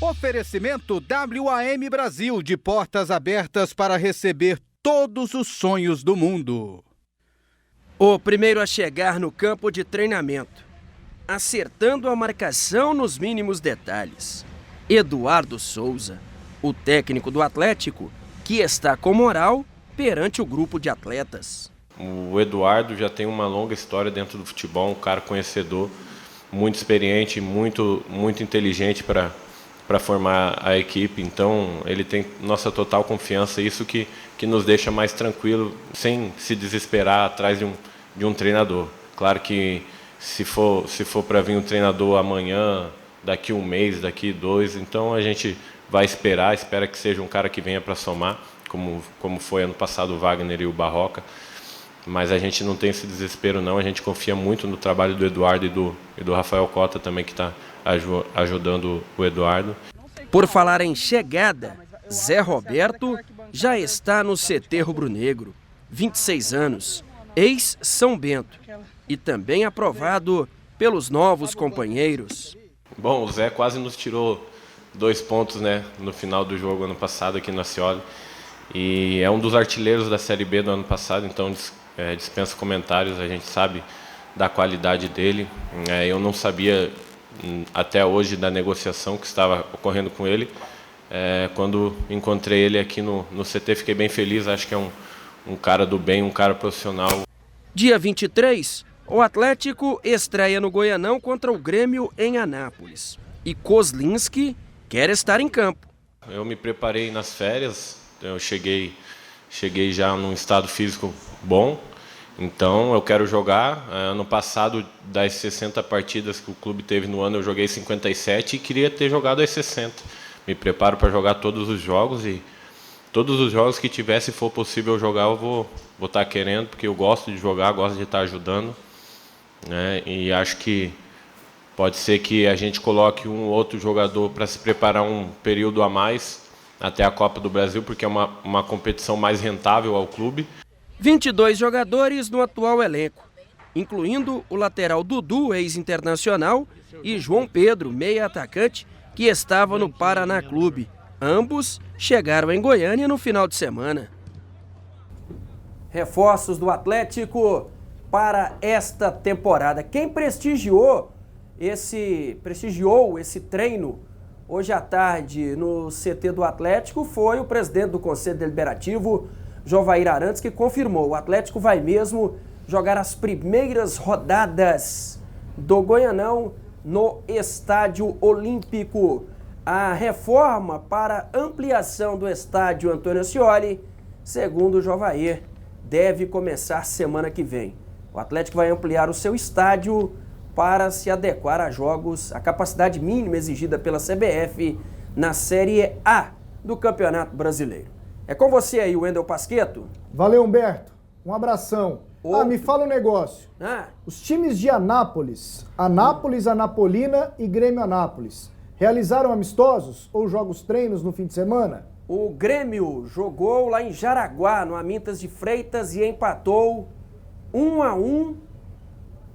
Oferecimento WAM Brasil, de portas abertas para receber todos os sonhos do mundo. O primeiro a chegar no campo de treinamento, acertando a marcação nos mínimos detalhes. Eduardo Souza, o técnico do Atlético, que está com moral perante o grupo de atletas. O Eduardo já tem uma longa história dentro do futebol, um cara conhecedor, muito experiente, muito inteligente para formar a equipe. Então ele tem nossa total confiança, isso que nos deixa mais tranquilo, sem se desesperar atrás de um treinador. Claro que se for para vir um treinador amanhã, daqui um mês, daqui 2, então a gente vai espera que seja um cara que venha para somar, como foi ano passado o Wagner e o Barroca. Mas a gente não tem esse desespero não, a gente confia muito no trabalho do Eduardo e do Rafael Cota também, que está ajudando o Eduardo. Por falar em chegada, Zé Roberto já está no CT rubro-negro, 26 anos, ex-São Bento, e também aprovado pelos novos companheiros. Bom, o Zé quase nos tirou 2 pontos, né, no final do jogo ano passado aqui no Ascioli, e é um dos artilheiros da Série B do ano passado, então dispensa comentários, a gente sabe da qualidade dele. Eu não sabia até hoje da negociação que estava ocorrendo com ele. Quando encontrei ele aqui no CT, fiquei bem feliz, acho que é um cara do bem, um cara profissional. Dia 23, o Atlético estreia no Goianão contra o Grêmio em Anápolis. E Kozlinski quer estar em campo. Eu me preparei nas férias, eu cheguei já num estado físico bom, então eu quero jogar. Ano passado, das 60 partidas que o clube teve no ano, eu joguei 57 e queria ter jogado as 60. Me preparo para jogar todos os jogos, e todos os jogos que tiver, se for possível jogar, eu vou estar querendo, porque eu gosto de jogar, gosto de estar ajudando, né? E acho que pode ser que a gente coloque um outro jogador para se preparar um período a mais até a Copa do Brasil, porque é uma competição mais rentável ao clube. 22 jogadores no atual elenco, incluindo o lateral Dudu, ex-internacional, e João Pedro, meia-atacante, que estava no Paraná Clube. Ambos chegaram em Goiânia no final de semana. Reforços do Atlético para esta temporada. Quem prestigiou esse treino hoje à tarde no CT do Atlético foi o presidente do Conselho Deliberativo, Jovair Arantes, que confirmou: o Atlético vai mesmo jogar as primeiras rodadas do Goianão no Estádio Olímpico. A reforma para ampliação do estádio Antônio Ascioli, segundo o Jovair, deve começar semana que vem. O Atlético vai ampliar o seu estádio para se adequar a jogos, a capacidade mínima exigida pela CBF na Série A do Campeonato Brasileiro. É com você aí, Wendel Pasquetto. Valeu, Humberto. Um abração. Me fala um negócio. Os times de Anápolis, Anapolina e Grêmio Anápolis, realizaram amistosos ou jogos treinos no fim de semana? O Grêmio jogou lá em Jaraguá, no Amintas de Freitas, e empatou 1-1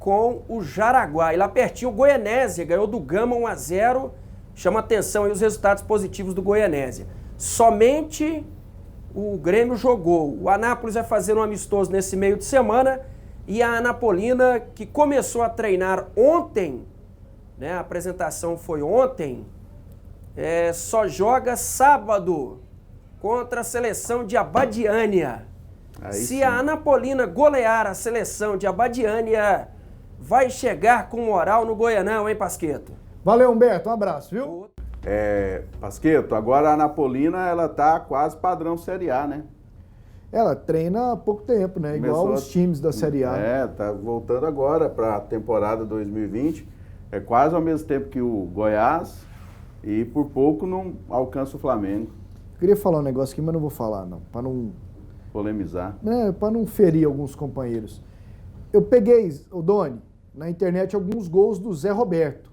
com o Jaraguá. E lá pertinho o Goianésia ganhou do Gama 1-0. Chama atenção aí os resultados positivos do Goianésia. Somente o Grêmio jogou. O Anápolis vai fazer um amistoso nesse meio de semana, e a Anapolina, que começou a treinar ontem, né, a apresentação foi ontem, só joga sábado contra a seleção de Abadiânia. Se a Anapolina golear a seleção de Abadiânia, vai chegar com moral no Goianão, hein, Pasquetto? Valeu, Humberto. Um abraço, viu? Pasquetto, agora a Anapolina, ela tá quase padrão Série A, né? Ela treina há pouco tempo, né? Igual os times da Série A. Tá voltando agora para a temporada 2020. É quase ao mesmo tempo que o Goiás, e por pouco não alcança o Flamengo. Eu queria falar um negócio aqui, mas não vou falar, não. Para não polemizar. Para não ferir alguns companheiros. Eu peguei, o Doni, na internet, alguns gols do Zé Roberto.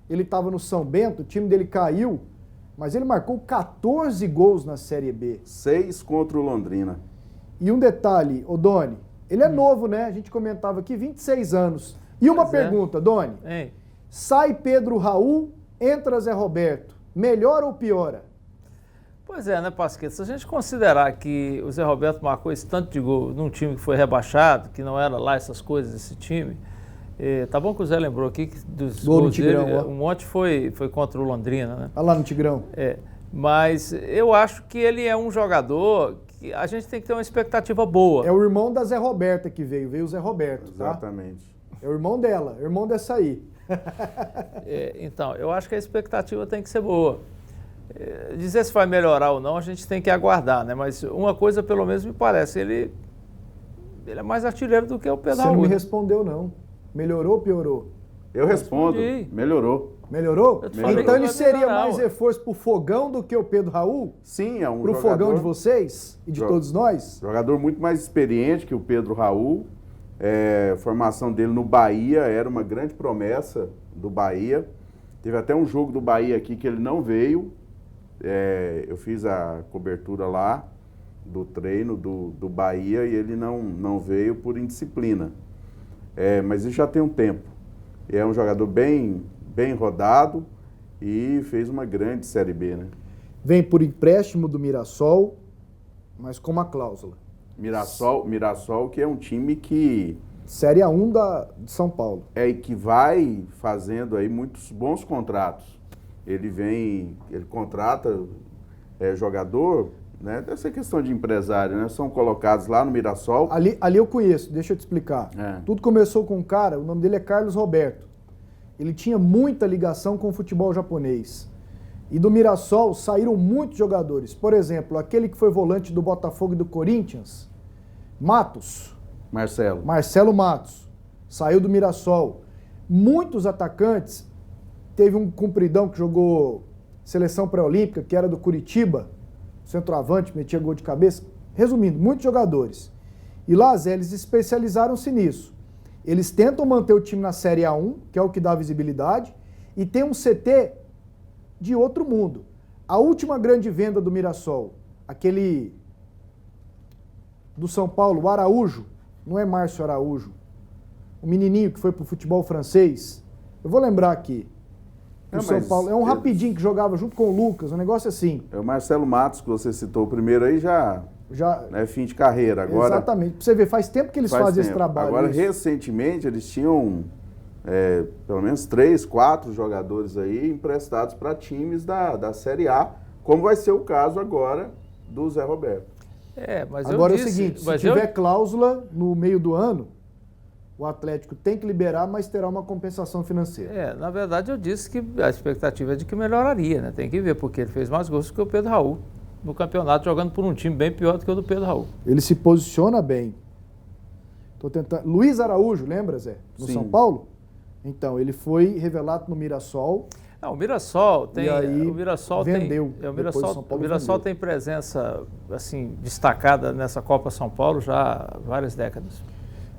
Ele estava no São Bento, o time dele caiu, mas ele marcou 14 gols na Série B. 6 contra o Londrina. E um detalhe, o Doni, ele é novo, né? A gente comentava aqui, 26 anos. E uma pergunta, Doni. Sai Pedro Raul, entra Zé Roberto. melhora ou piora? Pois é, né, Pasqueta? Se a gente considerar que o Zé Roberto marcou esse tanto de gol num time que foi rebaixado, que não era lá essas coisas desse time, tá bom que o Zé lembrou aqui que dos Gol no gols Tigrão, dele, ó. um monte foi contra o Londrina, né? Olha lá no Tigrão. Mas eu acho que ele é um jogador que a gente tem que ter uma expectativa boa. É o irmão da Zé Roberta que veio o Zé Roberto, tá? Exatamente. É o irmão dela, irmão dessa aí. Então, eu acho que a expectativa tem que ser boa. Dizer se vai melhorar ou não, a gente tem que aguardar, né? Mas uma coisa, pelo menos, me parece, ele é mais artilheiro do que o Pedro Você não Raul, me né? respondeu, não. Melhorou ou piorou? Eu respondo, respondi. melhorou. Melhorou? Eu te falei Então que ele vai seria melhorar, mais ué. reforço pro Fogão do que o Pedro Raul? Sim, é um Pro jogador, Fogão de vocês e de todos nós? jogador muito mais experiente que o Pedro Raul. A formação dele no Bahia era uma grande promessa do Bahia. Teve até um jogo do Bahia aqui que ele não veio. Eu fiz a cobertura lá do treino do Bahia e ele não veio por indisciplina. Mas isso já tem um tempo. É um jogador bem rodado e fez uma grande Série B, né? Vem por empréstimo do Mirassol, mas com uma cláusula. Mirassol, que é um time que Série A1 de São Paulo. que vai fazendo aí muitos bons contratos. Ele contrata jogador, né? Deve ser questão de empresário, né? São colocados lá no Mirassol. Ali eu conheço, deixa eu te explicar. Tudo começou com um cara, o nome dele é Carlos Roberto. Ele tinha muita ligação com o futebol japonês. E do Mirassol saíram muitos jogadores. Por exemplo, aquele que foi volante do Botafogo e do Corinthians, Marcelo Matos, saiu do Mirassol. Muitos atacantes, teve um compridão que jogou seleção pré-olímpica, que era do Curitiba, centroavante, metia gol de cabeça. Resumindo, muitos jogadores. E lá, Zé, eles especializaram-se nisso. Eles tentam manter o time na Série A1, que é o que dá visibilidade, e tem um CT de outro mundo. A última grande venda do Mirassol, aquele do São Paulo, o Araújo, não é Márcio Araújo, o menininho que foi pro futebol francês, eu vou lembrar aqui, do São Paulo, é um rapidinho que jogava junto com o Lucas, um negócio assim. É o Marcelo Matos, que você citou o primeiro aí, já é fim de carreira. Agora, exatamente, pra você ver, faz tempo que eles fazem esse trabalho. Agora, isso. recentemente, eles tinham pelo menos 3, 4 jogadores aí emprestados para times da Série A, como vai ser o caso agora do Zé Roberto. Mas agora eu disse, é o seguinte, se tiver cláusula no meio do ano, o Atlético tem que liberar, mas terá uma compensação financeira. Na verdade eu disse que a expectativa é de que melhoraria, né? Tem que ver, porque ele fez mais gols do que o Pedro Raul no campeonato, jogando por um time bem pior do que o do Pedro Raul. Ele se posiciona bem. Tô tentando. Luiz Araújo, lembra, Zé? No Sim. São Paulo? Então, ele foi revelado no Mirassol. Não, o Mirassol tem. E aí o Mirassol vendeu. Tem, o Depois o São Mirassol, Paulo o Mirassol vendeu. tem presença assim destacada nessa Copa São Paulo já há várias décadas.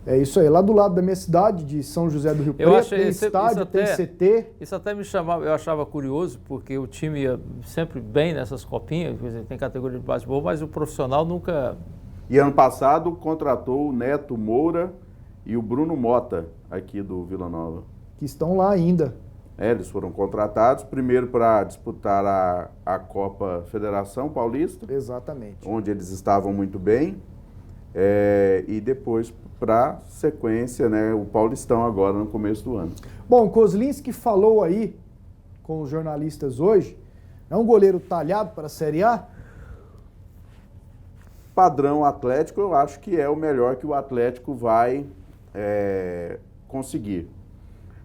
É isso aí, lá do lado da minha cidade, de São José do Rio Eu Preto, achei tem isso estádio, até- tem CT. Isso até me chamava, eu achava curioso, porque o time ia sempre bem nessas copinhas, quer dizer, tem categoria de basquetebol, mas o profissional nunca. E ano passado contratou o Neto Moura e o Bruno Mota, aqui do Vila Nova. Que estão lá ainda. Eles foram contratados primeiro para disputar a Copa Federação Paulista, Exatamente. onde eles estavam muito bem, e depois para sequência, né, o Paulistão agora no começo do ano. Bom, Kozlinski falou aí com os jornalistas hoje, é um goleiro talhado para a Série A? Padrão Atlético, eu acho que é o melhor que o Atlético vai conseguir.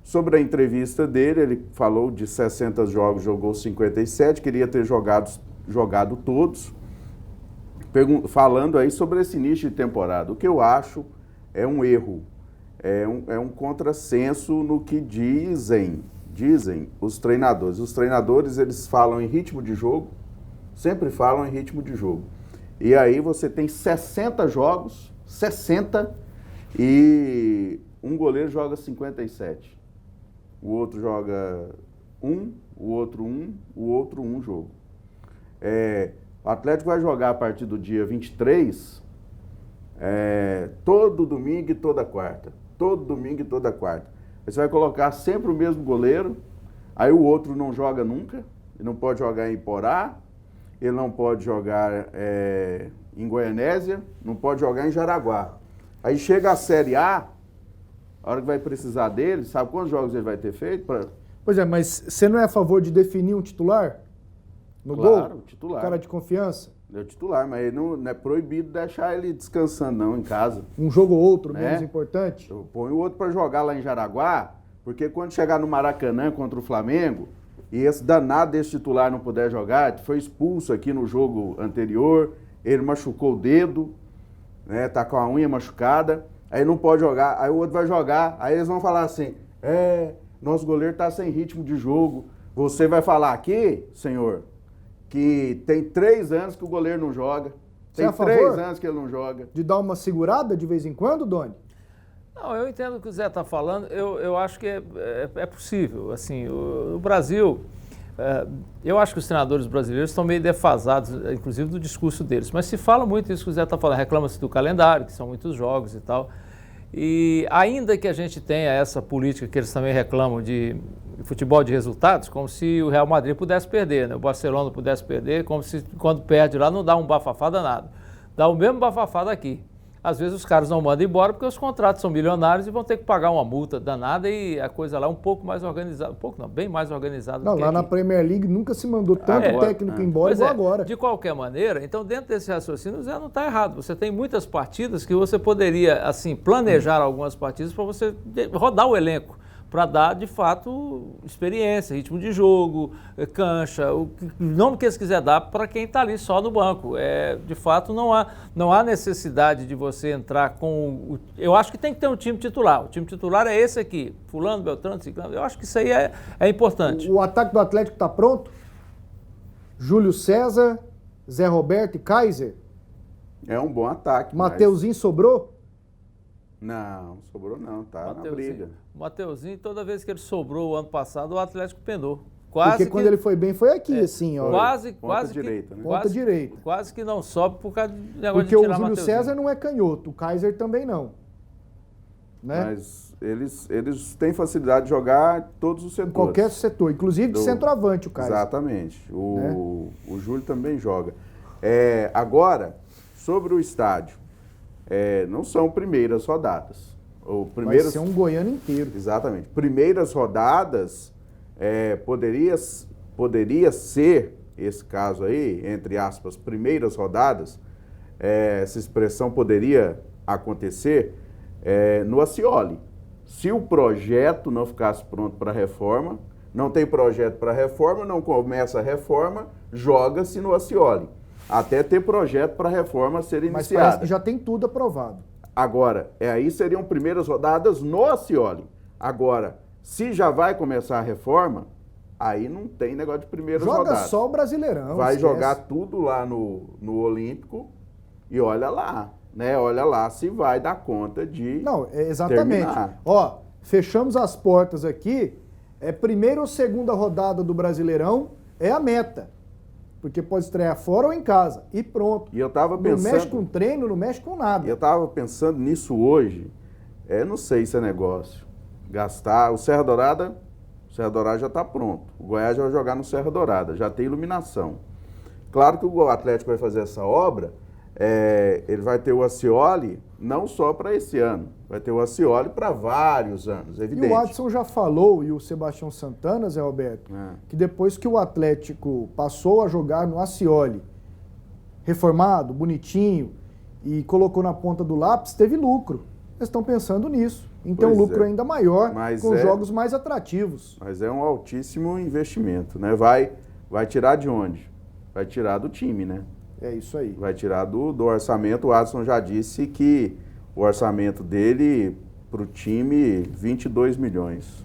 Sobre a entrevista dele, ele falou de 60 jogos, jogou 57, queria ter jogado todos. Falando aí sobre esse início de temporada, o que eu acho é um erro, é um contrassenso no que dizem os treinadores. Os treinadores, eles falam em ritmo de jogo, sempre falam em ritmo de jogo. E aí você tem 60 jogos, 60, e um goleiro joga 57. O outro joga o outro um jogo. O Atlético vai jogar a partir do dia 23, todo domingo e toda quarta. Todo domingo e toda quarta. Aí você vai colocar sempre o mesmo goleiro, aí o outro não joga nunca, ele não pode jogar em Iporá, ele não pode jogar em Goianésia, não pode jogar em Jaraguá. Aí chega a Série A, a hora que vai precisar dele, sabe quantos jogos ele vai ter feito? Pois é, mas você não é a favor de definir um titular? No Claro, gol? titular. Cara de confiança? É o titular, mas ele não é proibido deixar ele descansando não em casa. Um jogo ou outro, Né? menos importante? Eu ponho o outro para jogar lá em Jaraguá, porque quando chegar no Maracanã contra o Flamengo, e esse danado desse titular não puder jogar, foi expulso aqui no jogo anterior, ele machucou o dedo, né, tá com a unha machucada, aí não pode jogar, aí o outro vai jogar, aí eles vão falar assim, nosso goleiro tá sem ritmo de jogo. Você vai falar aqui, senhor, que tem 3 anos que o goleiro não joga, Você é tem a favor 3 anos que ele não joga. De dar uma segurada de vez em quando, Doni? Não, eu entendo o que o Zé está falando, eu acho que é possível. Assim, o Brasil, eu acho que os treinadores brasileiros estão meio defasados, inclusive do discurso deles, mas se fala muito isso que o Zé está falando, reclama-se do calendário, que são muitos jogos e tal, e ainda que a gente tenha essa política que eles também reclamam de futebol de resultados, como se o Real Madrid pudesse perder, né? O Barcelona pudesse perder, como se quando perde lá não dá um bafafá danado, dá o mesmo bafafá daqui. Às vezes os caras não mandam embora porque os contratos são milionários e vão ter que pagar uma multa danada e a coisa lá é um pouco mais organizada, um pouco não, bem mais organizada Não, do que lá aqui. na Premier League nunca se mandou tanto técnico embora Pois igual agora. De qualquer maneira, então dentro desse raciocínio o Zé não está errado. Você tem muitas partidas que você poderia, assim, planejar algumas partidas para você rodar o elenco, para dar, de fato, experiência, ritmo de jogo, cancha, o nome que eles quiserem dar para quem está ali só no banco. De fato, não há necessidade de você entrar com... Eu acho que tem que ter um time titular. O time titular é esse aqui, fulano, beltrano, ciclano. Eu acho que isso aí é importante. O ataque do Atlético está pronto? Júlio César, Zé Roberto e Kaiser? É um bom ataque. mas- Mateuzinho sobrou? Não, sobrou não, tá na briga. O Mateuzinho, toda vez que ele sobrou o ano passado, o Atlético penou. Porque quando ele foi bem foi aqui, assim, ó. Ponta direita, né? Ponta direita. Quase que não sobe por causa do negócio Porque de o tirar Júlio Mateuzinho. César não é canhoto, o Kaiser também não. Né? Mas eles têm facilidade de jogar em todos os Em setores. qualquer setor, inclusive de centroavante o Kaiser. Exatamente. O Júlio também joga. Agora, sobre o estádio, não são primeiras rodadas. Vai ser um goiano inteiro. Exatamente. Primeiras rodadas, poderia ser, esse caso aí, entre aspas, primeiras rodadas, essa expressão poderia acontecer no Ascioli. Se o projeto não ficasse pronto para a reforma, não tem projeto para a reforma, não começa a reforma, joga-se no Ascioli. Até ter projeto para a reforma ser Mas iniciada. parece que já tem tudo aprovado. Agora, aí seriam primeiras rodadas no Ascioli. Agora, se já vai começar a reforma, aí não tem negócio de primeiras Joga rodadas. só o Brasileirão. Vai esquece. jogar tudo lá no Olímpico e olha lá, né? Olha lá se vai dar conta de Não, exatamente. terminar. Ó, fechamos as portas aqui. Primeira ou segunda rodada do Brasileirão é a meta. Porque pode estrear fora ou em casa. E pronto. E eu tava Não mexe pensando, com treino, não mexe com nada. eu tava pensando nisso hoje. Não sei se é negócio. Gastar. O Serra Dourada já está pronto. O Goiás vai jogar no Serra Dourada, já tem iluminação. Claro que o Atlético vai fazer essa obra, ele vai ter o Ascioli não só para esse ano, vai ter o Ascioli para vários anos, evidente. E o Adson já falou, e o Sebastião Santana, Zé Roberto, que depois que o Atlético passou a jogar no Ascioli, reformado, bonitinho, e colocou na ponta do lápis, teve lucro. Eles estão pensando nisso. Então Pois lucro é. ainda maior, Mas com jogos mais atrativos. Mas é um altíssimo investimento, né? Vai tirar de onde? Vai tirar do time, né? É isso aí. Vai tirar do orçamento. O Adson já disse que o orçamento dele para o time, 22 milhões.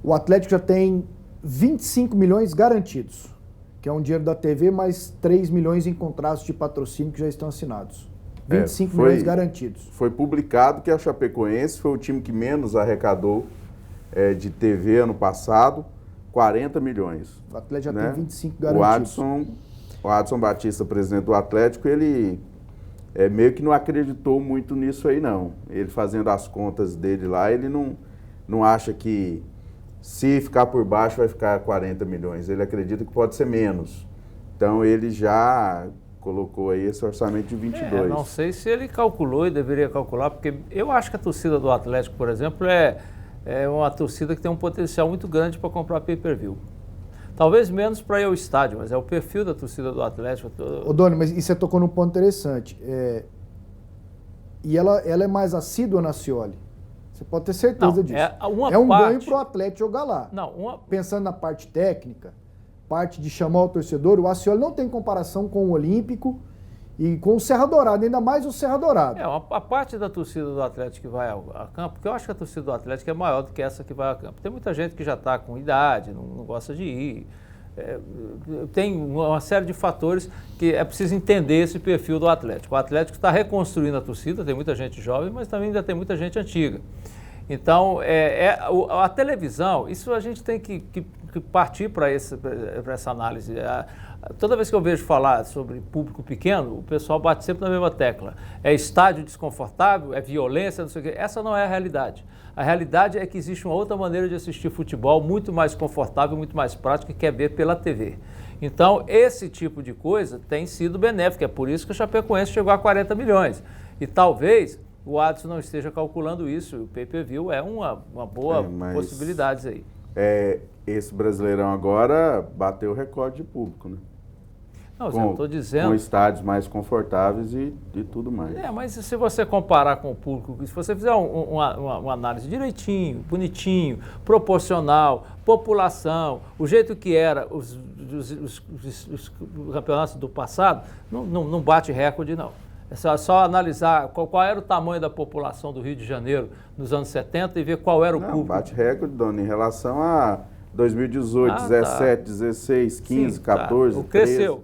O Atlético já tem 25 milhões garantidos, que é um dinheiro da TV, mais 3 milhões em contratos de patrocínio que já estão assinados. 25 milhões garantidos. Foi publicado que a Chapecoense foi o time que menos arrecadou de TV ano passado, 40 milhões. O Atlético já né? tem 25 garantidos. O Adson Batista, presidente do Atlético, ele meio que não acreditou muito nisso aí, não. Ele fazendo as contas dele lá, ele não acha que Se ficar por baixo, vai ficar 40 milhões. Ele acredita que pode ser menos. Então, ele já colocou aí esse orçamento de 22. Não sei se ele calculou e deveria calcular, porque eu acho que a torcida do Atlético, por exemplo, é uma torcida que tem um potencial muito grande para comprar pay-per-view. Talvez menos para ir ao estádio, mas é o perfil da torcida do Atlético. Ô, Doni, mas você tocou num ponto interessante. E ela é mais assídua na Scioli. Você pode ter certeza disso. É um ganho para o Atlético jogar lá. Pensando na parte técnica, parte de chamar o torcedor, o Scioli não tem comparação com o Olímpico e com o Serra Dourada, ainda mais o Serra Dourada. A parte da torcida do Atlético que vai a campo, porque eu acho que a torcida do Atlético é maior do que essa que vai a campo. Tem muita gente que já está com idade, não gosta de ir. Tem uma série de fatores que é preciso entender esse perfil do Atlético. O Atlético está reconstruindo a torcida, tem muita gente jovem, mas também ainda tem muita gente antiga. Então, a televisão, isso a gente tem que partir para essa análise. Toda vez que eu vejo falar sobre público pequeno, o pessoal bate sempre na mesma tecla. É estádio desconfortável, é violência, não sei o quê. Essa não é a realidade. A realidade é que existe uma outra maneira de assistir futebol muito mais confortável, muito mais prática, que é ver pela TV. Então, esse tipo de coisa tem sido benéfico. É por isso que o Chapecoense chegou a 40 milhões. E talvez o Adson não esteja calculando isso. O pay-per-view é uma boa possibilidade aí. Esse Brasileirão agora bateu o recorde de público, né? Não, eu estou dizendo... Com estádios mais confortáveis e tudo mais. Mas se você comparar com o público, se você fizer uma análise direitinho, bonitinho, proporcional, população, o jeito que era os campeonatos do passado, não bate recorde, não. É só analisar qual era o tamanho da população do Rio de Janeiro nos anos 70 e ver qual era o público. Bate recorde, Dona, em relação a 2018, 17, 16, 15, 14, 13. Cresceu.